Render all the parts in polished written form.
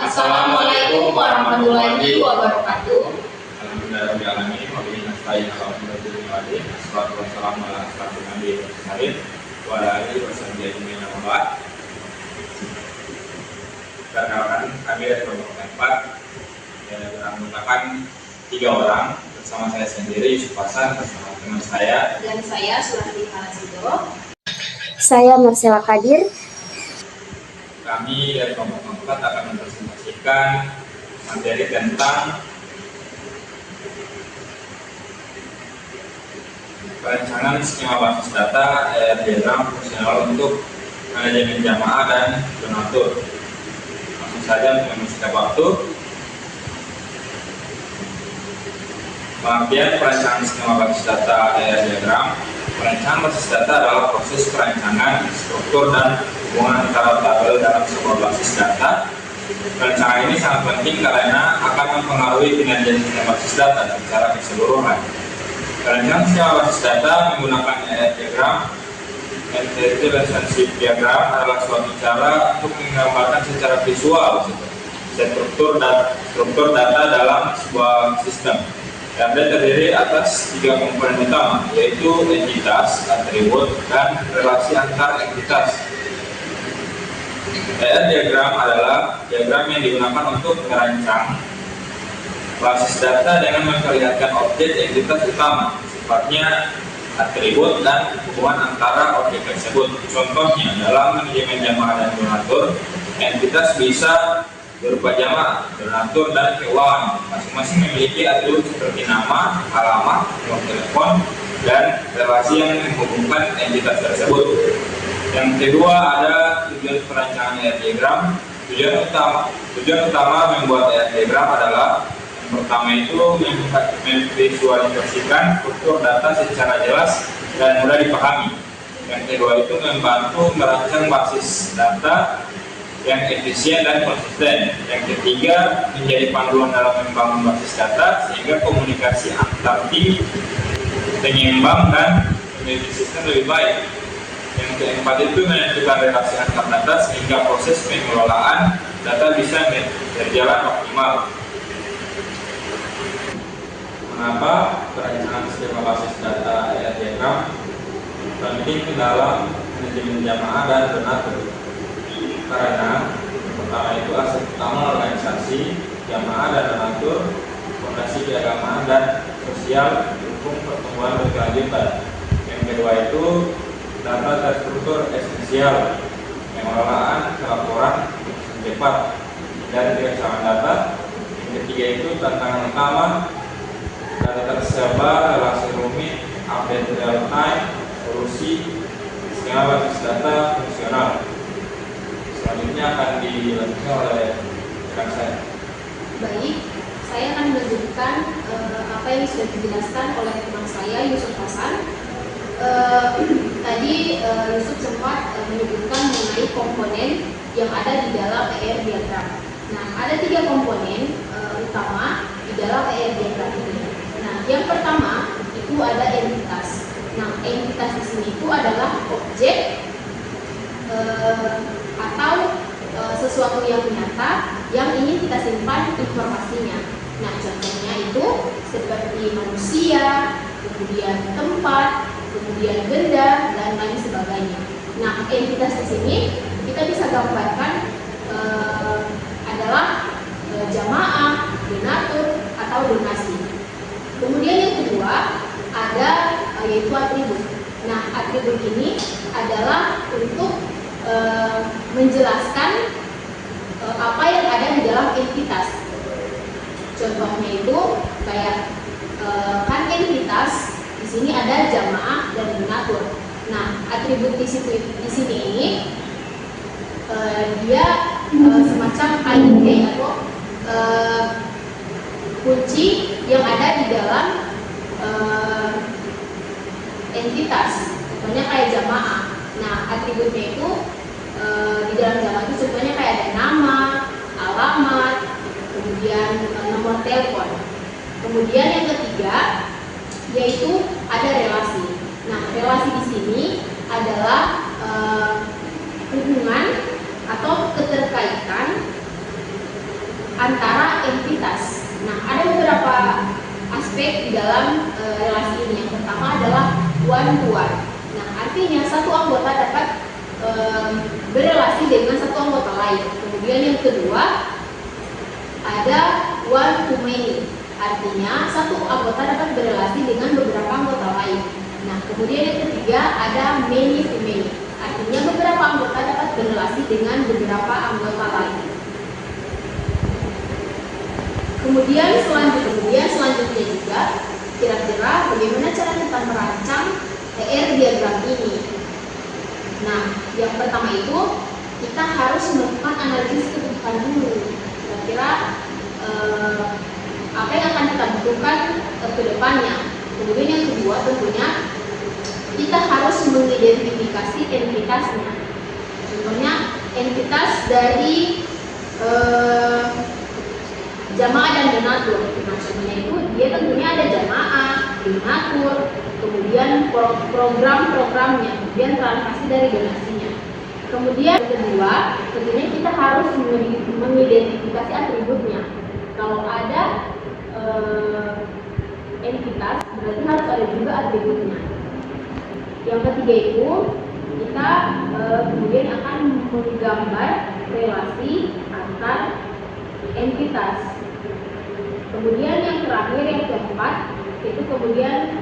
Assalamualaikum warahmatullahi wabarakatuh. Alhamdulillahirobbilalamin. Wabillahi nasta'in ala umuri dunya. Wassalatu wassalamu ala asyrofil anbiya'i wal mursalin wa ala alihi washabbihi ajmain. Amma ba'd. Perkenalkan, kami dari kelompok 4 yang menggunakan 3 orang bersama saya sendiri Yusuf Hasan, bersama teman saya Dan saya Surahdi Halasido. Saya Marcella Kadir. Kami dari kelompok 4 akan mempresentasikan materi tentang perencanaan skema basis data diagram fungsional untuk manajemen jamaah dan donatur. Langsung saja untuk mempersingkat waktu. Pengertian perencanaan skema basis data diagram. Perencanaan basis data adalah proses perancangan, struktur, dan hubungan antara tabel dalam sebuah basis data. Perencanaan ini sangat penting karena akan mempengaruhi kinerja skema basis data secara keseluruhan. Perencanaan skema basis data menggunakan diagram. Entity relationship diagram adalah suatu cara untuk menggambarkan secara visual struktur data dalam sebuah sistem. Diagram terdiri atas 3 komponen utama, yaitu entitas, atribut, dan relasi antar entitas. Diagram adalah diagram yang digunakan untuk merancang basis data dengan memperlihatkan objek entitas utama, sifatnya, atribut, dan hubungan antara objek tersebut. Contohnya, dalam manajemen jamaah dan donatur, entitas bisa berupa jamaah, donatur, dan keuangan. Masing-masing memiliki atribut seperti nama, alamat, nomor telepon, dan relasi yang menghubungkan entitas tersebut. Yang kedua ada tujuan perancangan diagram. Tujuan utama membuat diagram adalah yang pertama itu memvisualisasikan struktur data secara jelas dan mudah dipahami. Yang kedua itu membantu merancang basis data yang efisien dan konsisten. Yang ketiga menjadi panduan dalam membangun basis data sehingga komunikasi antar tim penyeimbang dan menjadi sistem lebih baik. Yang keempat itu menentukan relasi antar data sehingga proses pengelolaan data bisa berjalan optimal. Mengapa perencanaan skema basis data diagram penting dalam manajemen jamaah dan donatur? Karena yang pertama itu aset utama organisasi jamaah dan donatur, fondasi keagamaan dan sosial, dukung pertumbuhan berkelanjutan. Yang kedua itu data terstruktur esensial, pengelolaan laporan cepat dan kesamaan data. Yang ketiga itu tantangan utama, data tersebar, relasi rumit, update real time, solusi skema basis data fungsional. Selanjutnya akan dilanjutkan oleh rekan saya. Baik, saya akan melanjutkan apa yang sudah dijelaskan oleh teman saya Yusuf Hasan. Tadi Yusuf sempat menyebutkan mengenai komponen yang ada di dalam diagram. Nah, ada 3 komponen utama di dalam diagram ini. Nah, yang pertama itu ada entitas. Nah, entitas di sini itu adalah objek atau sesuatu yang nyata yang ingin kita simpan informasinya. Nah, contohnya itu seperti manusia, kemudian tempat, kemudian benda, dan lain sebagainya. Nah, entitas di sini kita bisa gambarkan adalah jamaah, donatur, atau donasi. Kemudian yang kedua ada yaitu atribut. Nah, atribut ini adalah untuk menjelaskan apa yang ada di dalam entitas. Contohnya itu kayak kan entitas di sini ada jamaah dan donatur. Nah, atribut di sini ini dia semacam ID atau kunci yang ada di dalam entitas. Contohnya kayak jamaah. Nah, atributnya itu di dalam jamaah itu contohnya kayak ada nama, alamat, kemudian nomor telepon. Kemudian yang ketiga yaitu ada relasi. Nah, relasi di sini adalah hubungan atau keterkaitan antara entitas. Nah, ada beberapa aspek di dalam relasi ini. Yang pertama adalah one to one. Nah, artinya satu anggota dapat berrelasi dengan satu anggota lain. Kemudian yang kedua ada one to many. Artinya satu anggota dapat berrelasi dengan beberapa anggota lain. Nah, kemudian yang ketiga ada many to many. Artinya beberapa anggota dapat berrelasi dengan beberapa anggota lain. Kemudian selanjutnya juga kira-kira bagaimana cara kita merancang ER diagram ini. Nah, yang pertama itu kita harus melakukan analisis kebutuhan dulu. Kira-kira apa yang akan kita butuhkan ke depannya. Kemudian yang kedua tentunya kita harus mengidentifikasi entitasnya. Contohnya entitas dari jamaah dan donatur. Nah, contohnya itu dia tentunya ada jamaah, donatur, kemudian program-programnya, kemudian transaksi dari donasinya. Kemudian yang kedua, tentunya kita harus mengidentifikasi atributnya. Kalau ada entitas, berarti harus ada juga atributnya. Yang ketiga itu kita kemudian akan menggambar relasi antar entitas. Kemudian yang terakhir, yang keempat, itu kemudian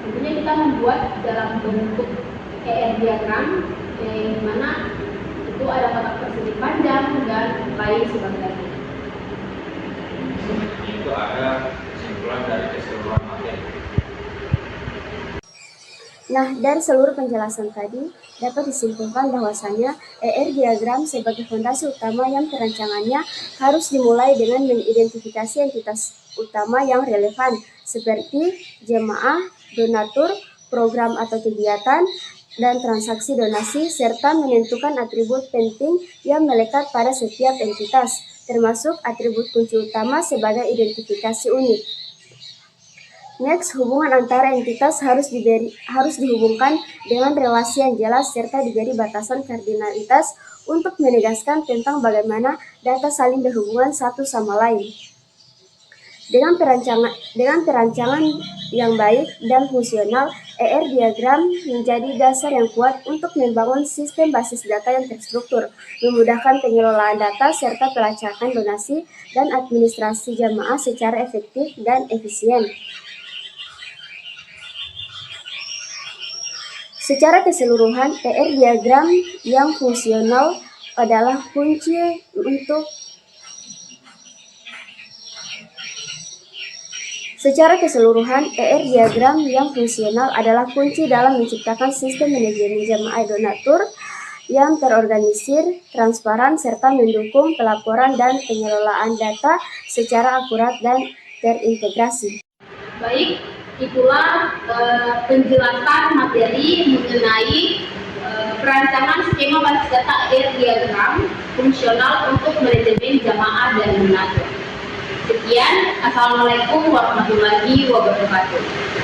tentunya kita membuat dalam bentuk ER diagram yang dimana itu ada kotak persegi panjang dan lain sebagainya. Itu ada kesimpulan dari keseluruhan materi. Nah, dari seluruh penjelasan tadi, dapat disimpulkan bahwasanya ER diagram sebagai fondasi utama yang perancangannya harus dimulai dengan mengidentifikasi entitas utama yang relevan, seperti jemaah, donatur, program atau kegiatan, dan transaksi donasi, serta menentukan atribut penting yang melekat pada setiap entitas, termasuk atribut kunci utama sebagai identifikasi unik. Next, hubungan antara entitas harus dihubungkan dengan relasi yang jelas serta diberi batasan kardinalitas untuk menegaskan tentang bagaimana data saling berhubungan satu sama lain. Dengan perancangan yang baik dan fungsional, ER diagram menjadi dasar yang kuat untuk membangun sistem basis data yang terstruktur, memudahkan pengelolaan data serta pelacakan donasi dan administrasi jamaah secara efektif dan efisien. Secara keseluruhan, ER diagram yang fungsional adalah kunci dalam menciptakan sistem manajemen jamaah donatur yang terorganisir, transparan, serta mendukung pelaporan dan pengelolaan data secara akurat dan terintegrasi. Baik, itulah penjelasan materi mengenai perancangan skema basis data ER diagram fungsional untuk manajemen jamaah dan donatur. Sekian, Assalamualaikum warahmatullahi wabarakatuh.